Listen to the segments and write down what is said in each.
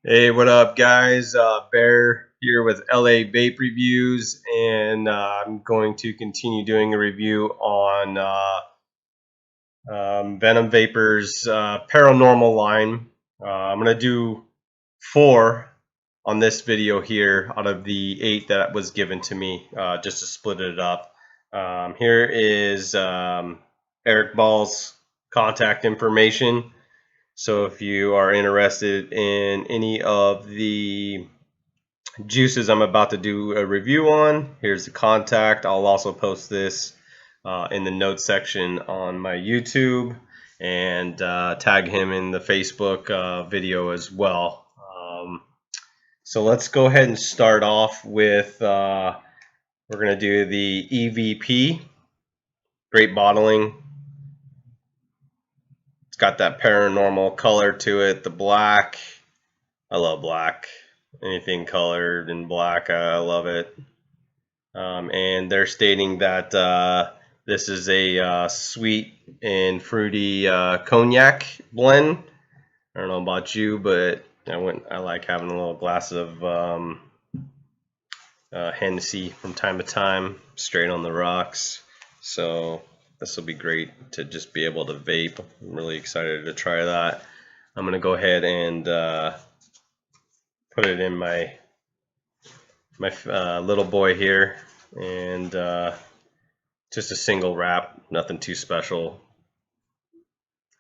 Hey, what up, guys? Bear here with LAvapereviews, and I'm going to continue doing a review on Venum Vapor's Paranormal line. I'm going to do 4 on this video here out of the 8 that was given to me, just to split it up. Here is Eric Ball's contact information. So if you are interested in any of the juices I'm about to do a review on, here's the contact. I'll also post this in the notes section on my YouTube and tag him in the Facebook video as well. So let's go ahead and start off with, we're going to do the EVP, great bottling. It's got that paranormal color to it, the black. I love black. Anything colored in black, I love it. And they're stating that this is a sweet and fruity cognac blend. I don't know about you, but I like having a little glass of Hennessy from time to time, straight on the rocks. So this will be great to just be able to vape. I'm really excited to try that. I'm gonna go ahead and put it in my little boy here, and just a single wrap, nothing too special.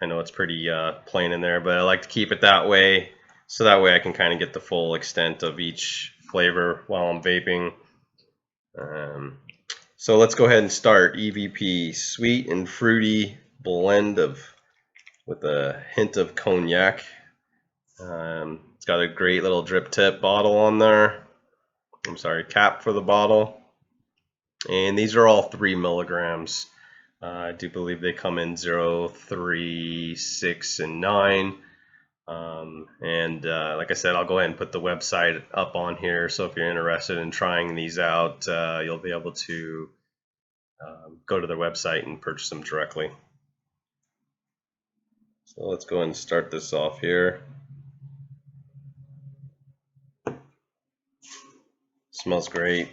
I know it's pretty plain in there, but I like to keep it that way, so that way I can kind of get the full extent of each flavor while I'm vaping. So let's go ahead and start. EVP, sweet and fruity blend with a hint of cognac. It's got a great little drip tip bottle on there. I'm sorry, cap for the bottle. And these are all 3 milligrams. I do believe they come in 0, 3, 6, and 9. Like I said, I'll go ahead and put the website up on here, so if you're interested in trying these out, you'll be able to go to their website and purchase them directly. So let's go ahead and start this off here. Smells great.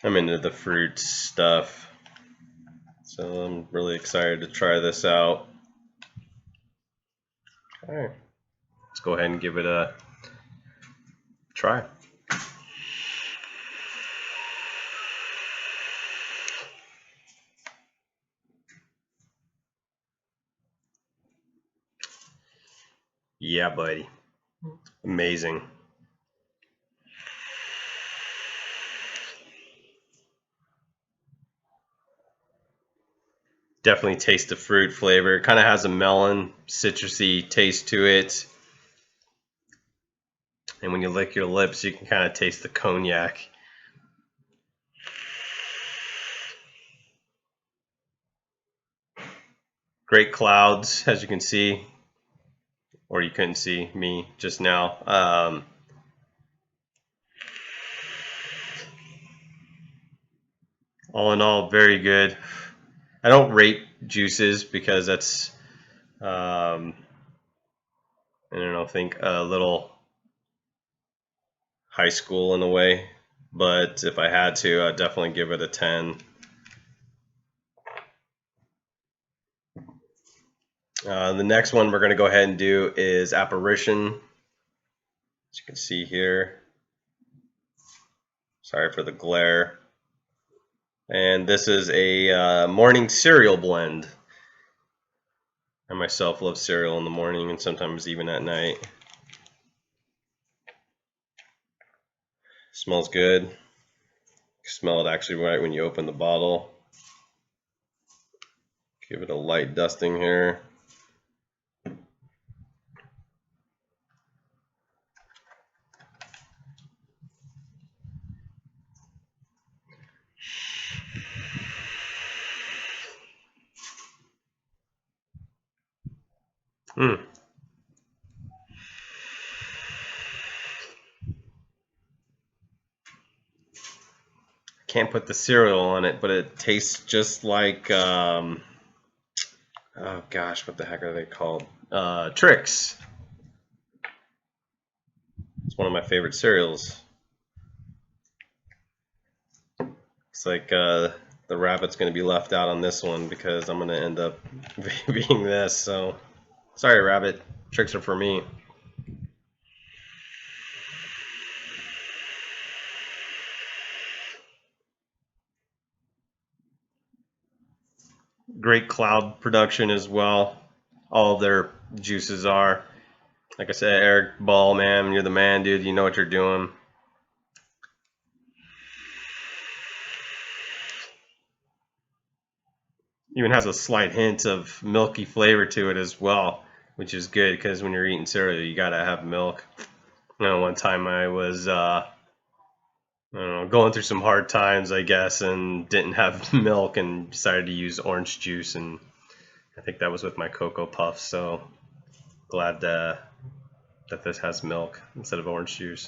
I'm into the fruit stuff, so I'm really excited to try this out. Alright, let's go ahead and give it a try. Yeah, buddy. Amazing. Definitely taste the fruit flavor. It kind of has a melon, citrusy taste to it. And when you lick your lips, you can kind of taste the cognac. Great clouds, as you can see. Or you couldn't see me just now. All in all, very good. I don't rate juices because that's, I don't know, I think a little high school in a way. But if I had to, I'd definitely give it a 10. The next one we're going to go ahead and do is Apparition. As you can see here. Sorry for the glare. And this is a morning cereal blend. I myself love cereal in the morning and sometimes even at night. Smells good. You smell it actually right when you open the bottle. Give it a light dusting here. Can't put the cereal on it, but it tastes just like oh gosh, what the heck are they called? Tricks. It's one of my favorite cereals. It's like the rabbit's going to be left out on this one because I'm going to end up being this. So sorry, rabbit. Tricks are for me. Great cloud production as well. All of their juices are. Like I said, Eric Ball, man, you're the man, dude. You know what you're doing. Even has a slight hint of milky flavor to it as well, which is good because when you're eating cereal, you gotta have milk. You know, one time I was I don't know, going through some hard times, I guess, and didn't have milk and decided to use orange juice, and I think that was with my Cocoa Puffs. So glad that this has milk instead of orange juice.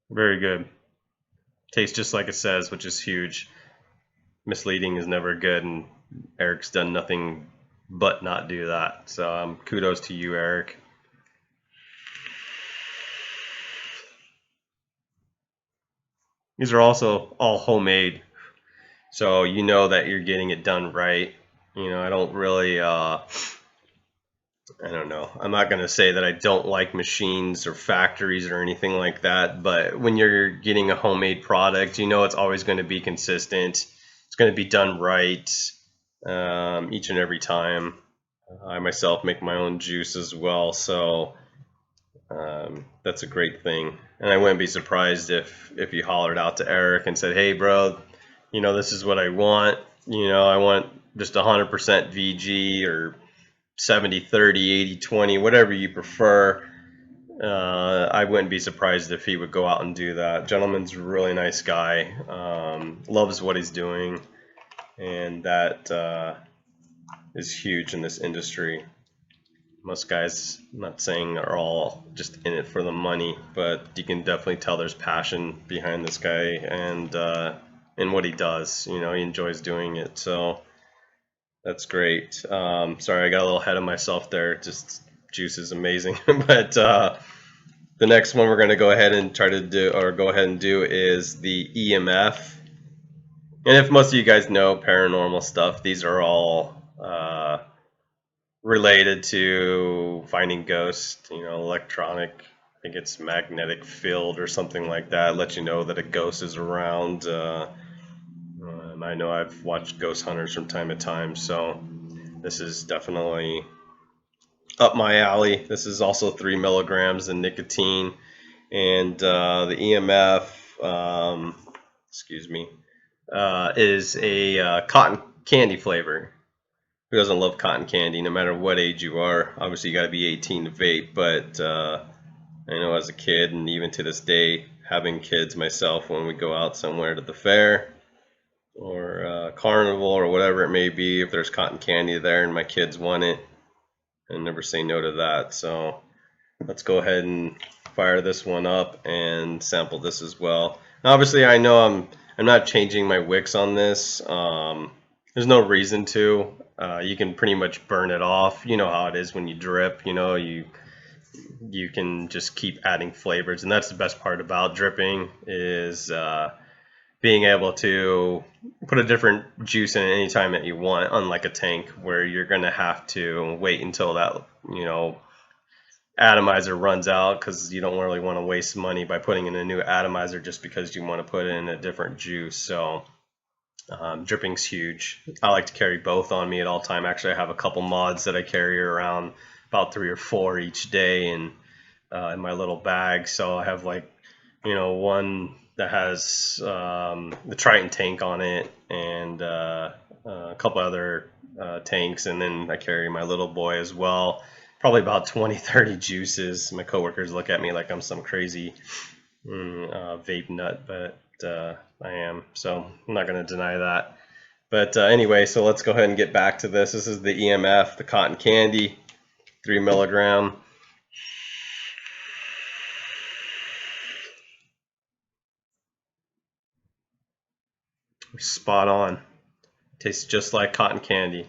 Very good. Tastes just like it says, which is huge. Misleading is never good, and Eric's done nothing but not do that. So kudos to you, Eric. These are also all homemade, so you know that you're getting it done right. You know, I don't really I don't know. I'm not going to say that I don't like machines or factories or anything like that, but when you're getting a homemade product, you know it's always going to be consistent. It's going to be done right each and every time. I myself make my own juice as well, so that's a great thing. And I wouldn't be surprised if you hollered out to Eric and said, "Hey, bro, you know this is what I want. You know, I want just 100% VG or 70-30, 80-20, whatever you prefer." I wouldn't be surprised if he would go out and do that. Gentleman's a really nice guy, loves what he's doing, and that is huge in this industry. Most guys, I'm not saying are all just in it for the money, but you can definitely tell there's passion behind this guy and in what he does. You know, he enjoys doing it, so that's great. Sorry, I got a little ahead of myself there. Just juice is amazing. But the next one we're going to go ahead and try to do, is the EMF. And if most of you guys know paranormal stuff, these are all related to finding ghosts. You know, electronic, I think it's magnetic field or something like that, let you know that a ghost is around. I know I've watched ghost hunters from time to time, so this is definitely up my alley. This is also 3 milligrams of nicotine, and the EMF, excuse me, is a cotton candy flavor. Who doesn't love cotton candy, no matter what age you are? Obviously, you got to be 18 to vape, but I know as a kid, and even to this day, having kids myself, when we go out somewhere to the fair or carnival or whatever it may be, if there's cotton candy there and my kids want it, I never say no to that. So let's go ahead and fire this one up and sample this as well. Now, obviously, I know I'm not changing my wicks on this. There's no reason to. You can pretty much burn it off. You know how it is when you drip. You know, you can just keep adding flavors, and that's the best part about dripping is being able to put a different juice in any time that you want, unlike a tank where you're going to have to wait until that, you know, atomizer runs out, because you don't really want to waste money by putting in a new atomizer just because you want to put in a different juice. So dripping's huge. I like to carry both on me at all time. Actually, I have a couple mods that I carry around, about 3 or 4 each day, and in my little bag. So I have, like, you know, one that has the Triton tank on it, and a couple other tanks, and then I carry my little boy as well. Probably about 20-30 juices. My coworkers look at me like I'm some crazy vape nut, but I am, so I'm not going to deny that. But anyway, so let's go ahead and get back to this. This is the EMF, the cotton candy, 3 milligram. Spot on. Tastes just like cotton candy.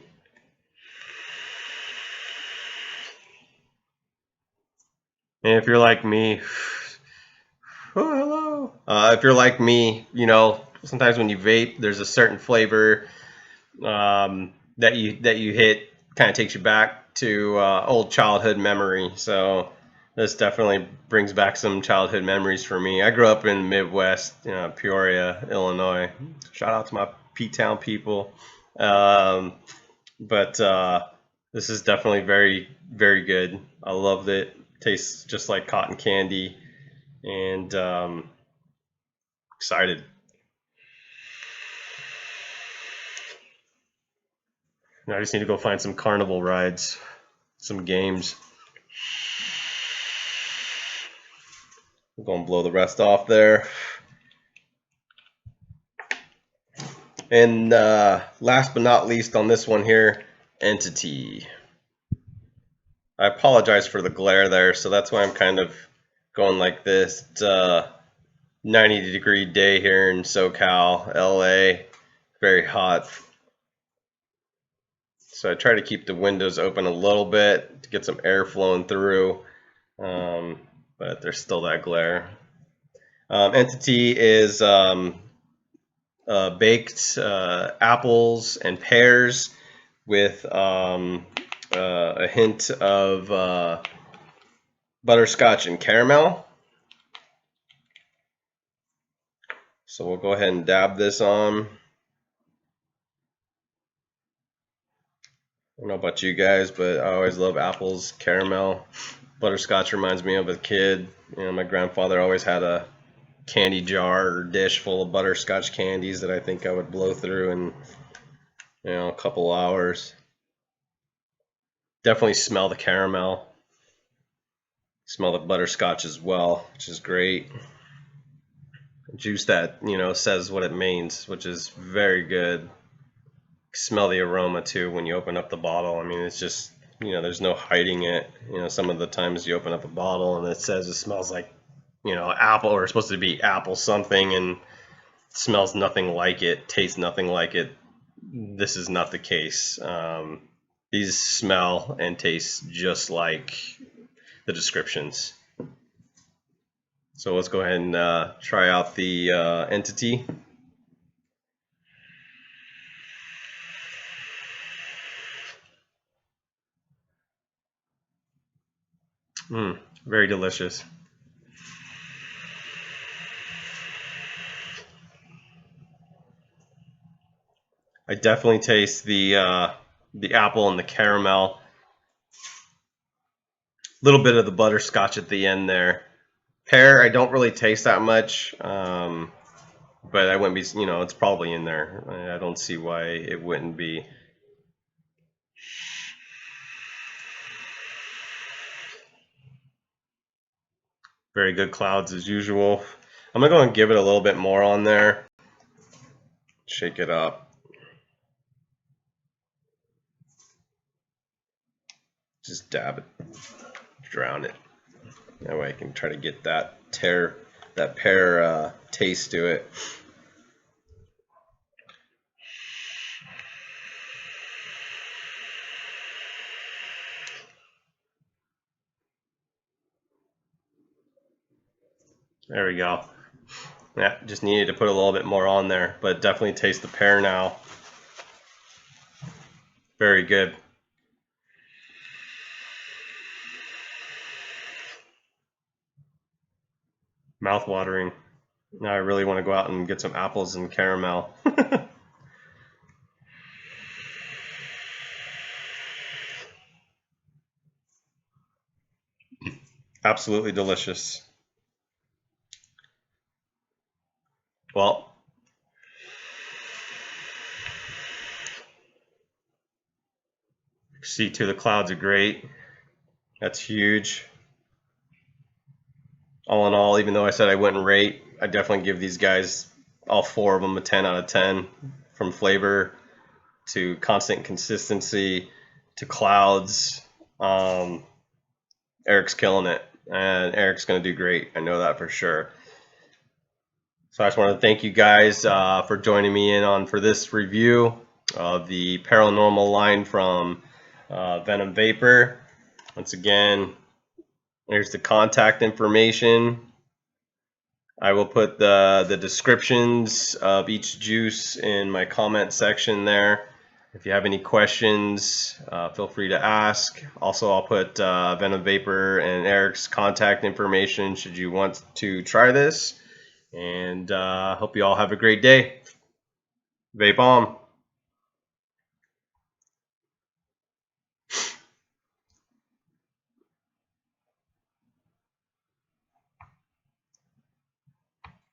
And if you're like me, oh, hello. If you're like me, you know, sometimes when you vape, there's a certain flavor that you hit, kind of takes you back to old childhood memory. So this definitely brings back some childhood memories for me. I grew up in the Midwest, Peoria, Illinois. Shout out to my P-Town people. Um, but this is definitely very, very good. I loved it. Tastes just like cotton candy, and excited. I just need to go find some carnival rides, some games. We'll go and blow the rest off there. And last but not least on this one here, Entity. I apologize for the glare there, so that's why I'm kind of going like this. It's a 90-degree day here in SoCal, LA, very hot. So I try to keep the windows open a little bit to get some air flowing through, but there's still that glare. Entity is baked apples and pears with a hint of butterscotch and caramel. So we'll go ahead and dab this on. I don't know about you guys, but I always love apples, caramel. Butterscotch reminds me of a kid. My grandfather always had a candy jar or dish full of butterscotch candies that I think I would blow through in a couple hours. Definitely smell the caramel. Smell the butterscotch as well, which is great. Juice that says what it means, which is very good. Smell the aroma too when you open up the bottle. I mean, it's just there's no hiding it. Some of the times you open up a bottle and it says it smells like apple, or it's supposed to be apple something, and it smells nothing like it, tastes nothing like it. This is not the case. These smell and taste just like the descriptions. So let's go ahead and try out the Entity. Very delicious. I definitely taste the apple and the caramel. A little bit of the butterscotch at the end there. Pear, I don't really taste that much, but I wouldn't be. It's probably in there. I don't see why it wouldn't be. Very good clouds as usual. I'm gonna go and give it a little bit more on there. Shake it up. Just dab it, drown it. That way I can try to get that pear taste to it. There we go. Yeah, just needed to put a little bit more on there, but definitely taste the pear now. Very good. Mouth-watering. Now I really want to go out and get some apples and caramel. Absolutely delicious. Well, C2, the clouds are great. That's huge. All in all, even though I said I wouldn't rate, I definitely give these guys, all four of them, a 10 out of 10. From flavor to constant consistency to clouds. Eric's killing it, and Eric's going to do great. I know that for sure. So I just want to thank you guys for joining me in on for this review of the Paranormal line from Venum Vapor. Once again, here's the contact information. I will put the descriptions of each juice in my comment section there. If you have any questions, feel free to ask. Also, I'll put Venum Vapor and Eric's contact information should you want to try this. And hope you all have a great day. Vape on.